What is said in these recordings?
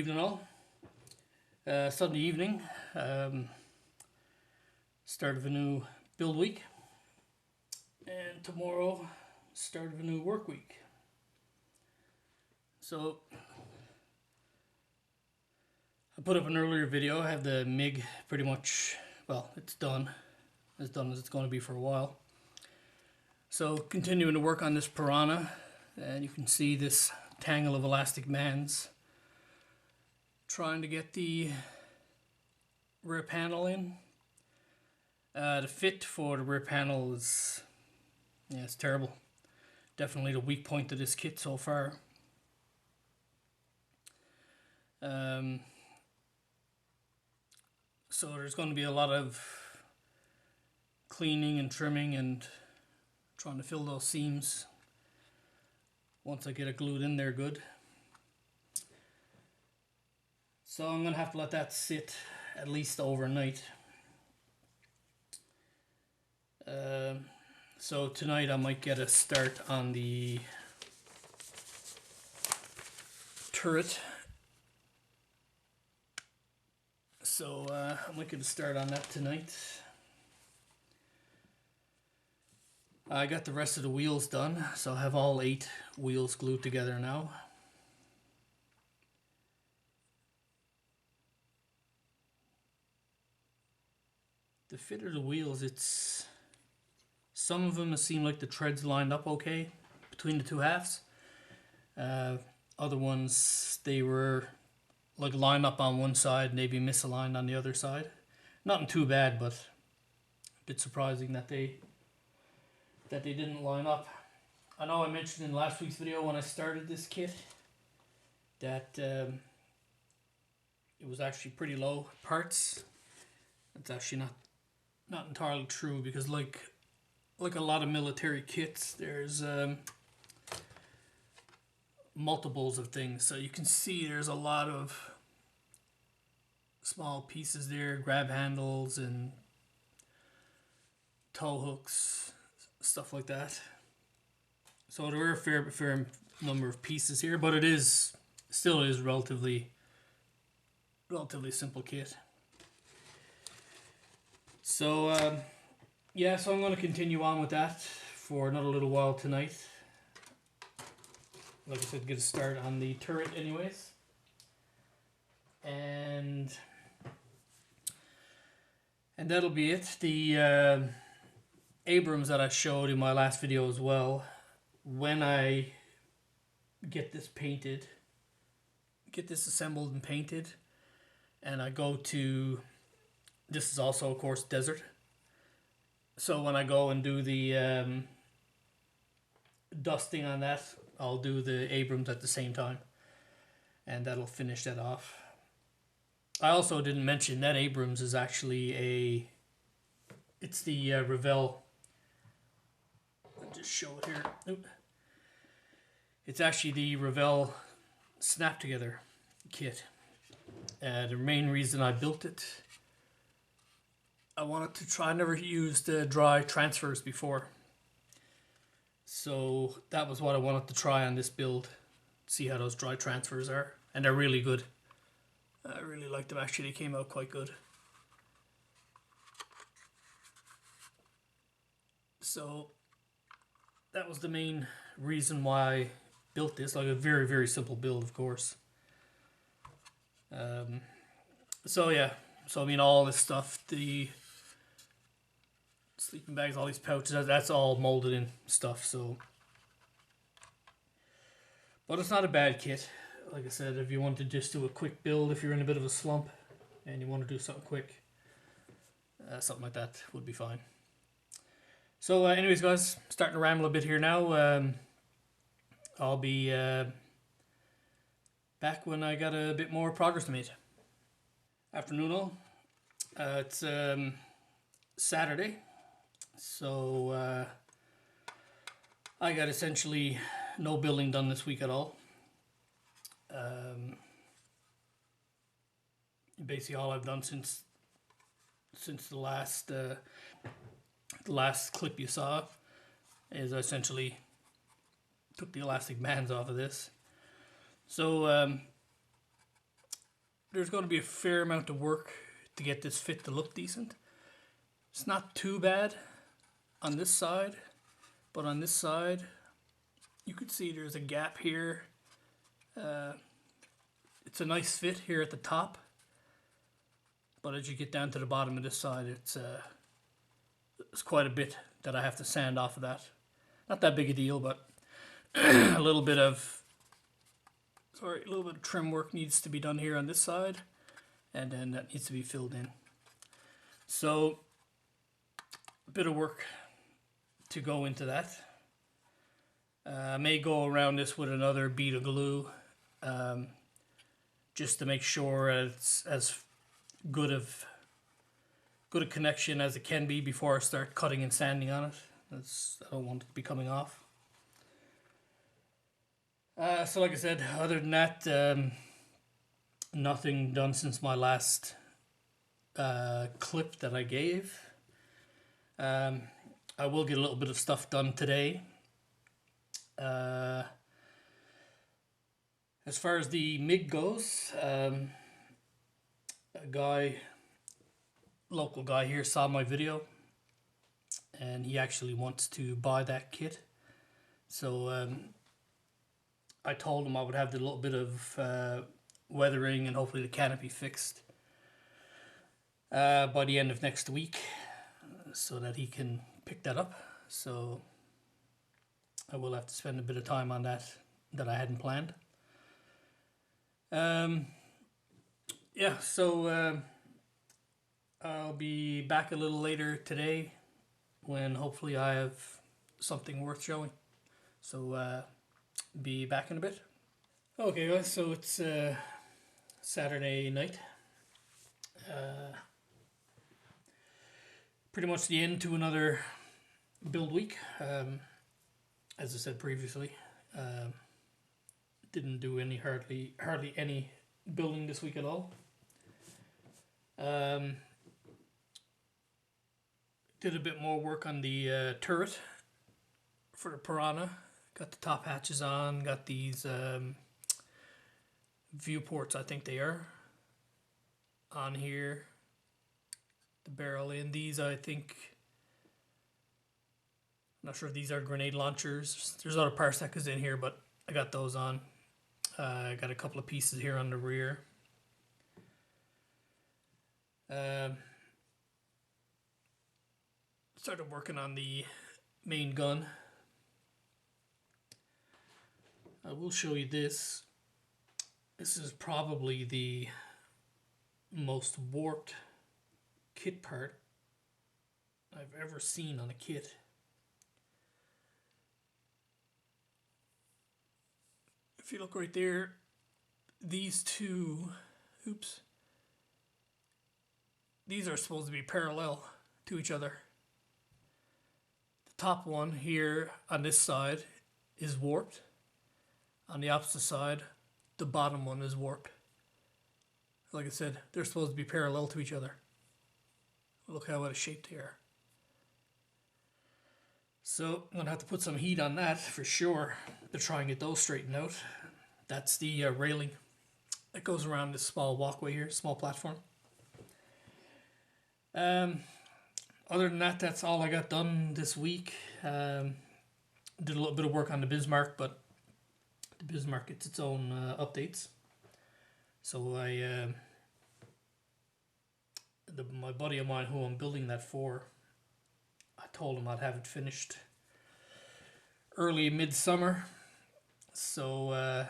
evening all. Sunday evening, start of a new build week, and tomorrow, start of a new work week. So, I put up an earlier video. I have the MIG pretty much, well, it's done. As done as it's going to be for a while. So, continuing to work on this Piranha, and you can see this tangle of elastic bands. Trying to get the rear panel in. The fit for the rear panel is, it's terrible. Definitely the weak point of this kit so far. So there's going to be a lot of cleaning and trimming and trying to fill those seams once I get it glued in there good. So I'm going to have to let that sit at least overnight. So tonight I might get a start on the turret. So I might get a start on that tonight. I got the rest of the wheels done, so I have all 8 wheels glued together now. The fit of the wheels, it's some of them seem like the treads lined up okay between the two halves. Other ones, they were like lined up on one side, maybe misaligned on the other side. Nothing too bad, but a bit surprising that they didn't line up. I know I mentioned in last week's video when I started this kit that it was actually pretty low parts. It's actually not entirely true, because like a lot of military kits, there's multiples of things. So you can see there's a lot of small pieces there, grab handles and tow hooks, stuff like that. So there are a fair number of pieces here, but it still is relatively simple kit. So so I'm going to continue on with that for another little while tonight. Like I said, get a start on the turret anyways. And that'll be it. The Abrams that I showed in my last video as well, when I get this assembled and painted, and I go to, this is also of course desert, so when I go and do the dusting on that, I'll do the Abrams at the same time, and that'll finish that off. I also didn't mention that Abrams is actually it's the Revell. I'll just show it here. Oop. It's actually the Revell Snap Together kit. The main reason I built it, I wanted to try. I never used dry transfers before, so that was what I wanted to try on this build. See how those dry transfers are, and they're really good. I really liked them actually. They came out quite good. So that was the main reason why I built this. Like a very, very simple build, of course. So I mean, all this stuff, the sleeping bags, all these pouches, that's all molded in stuff. So, but it's not a bad kit. Like I said, if you want to just do a quick build, if you're in a bit of a slump and you want to do something quick, something like that would be fine. So anyways guys, starting to ramble a bit here now. I'll be back when I got a bit more progress to make. Afternoon all. It's Saturday, so I got essentially no building done this week at all. Basically all I've done since the last clip you saw is I essentially took the elastic bands off of this. So there's going to be a fair amount of work to get this fit to look decent. It's not too bad on this side, but on this side, you could see there's a gap here. It's a nice fit here at the top, but as you get down to the bottom of this side, it's quite a bit that I have to sand off of that. Not that big a deal, but a little bit of trim work needs to be done here on this side, and then that needs to be filled in. So a bit of work to go into that. I may go around this with another bead of glue, just to make sure it's as good a connection as it can be before I start cutting and sanding on it. I don't want it to be coming off. So like I said, other than that, nothing done since my last clip that I gave. I will get a little bit of stuff done today. As far as the MIG goes, a local guy here saw my video, and he actually wants to buy that kit. So I told him I would have the little bit of weathering and hopefully the canopy fixed by the end of next week, so that he can pick that up. So I will have to spend a bit of time on that I hadn't planned. Yeah, so I'll be back a little later today when hopefully I have something worth showing. So be back in a bit. Okay guys, so it's Saturday night. Pretty much the end to another build week. As I said previously, didn't do hardly any building this week at all. Did a bit more work on the turret for the Piranha. Got the top hatches on, got these viewports, I think they are, on here. The barrel in these, I think, I'm not sure if these are grenade launchers. There's other parts that goes in here, but I got those on. I got a couple of pieces here on the rear. Started working on the main gun. I will show you this. This is probably the most warped kit part I've ever seen on a kit. If you look right there, these two, these are supposed to be parallel to each other. The top one here on this side is warped. On the opposite side, the bottom one is warped. Like I said, they're supposed to be parallel to each other. Look how out of shape they are. So I'm going to have to put some heat on that for sure to try and get those straightened out. That's the railing that goes around this small walkway here, small platform. Other than that, that's all I got done this week. Did a little bit of work on the Bismarck, but the Bismarck gets its own updates. So my buddy of mine who I'm building that for, I told him I'd have it finished early midsummer. So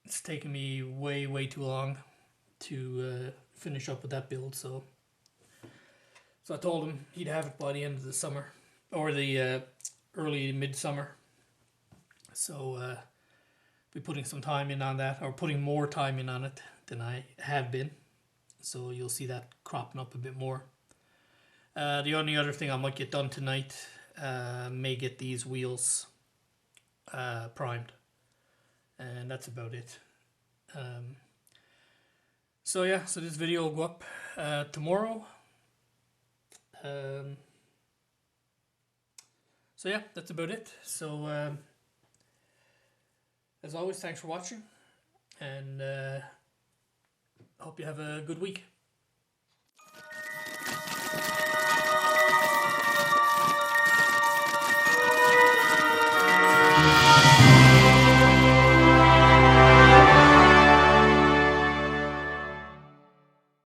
it's taken me way too long to finish up with that build. So I told him he'd have it by the end of the summer, or the early midsummer. So be putting some time in on that, or putting more time in on it than I have been. So you'll see that cropping up a bit more. The only other thing I might get done tonight, may get these wheels primed, and that's about it. So yeah, so this video will go up tomorrow. So yeah, that's about it. So as always, thanks for watching, and hope you have a good week.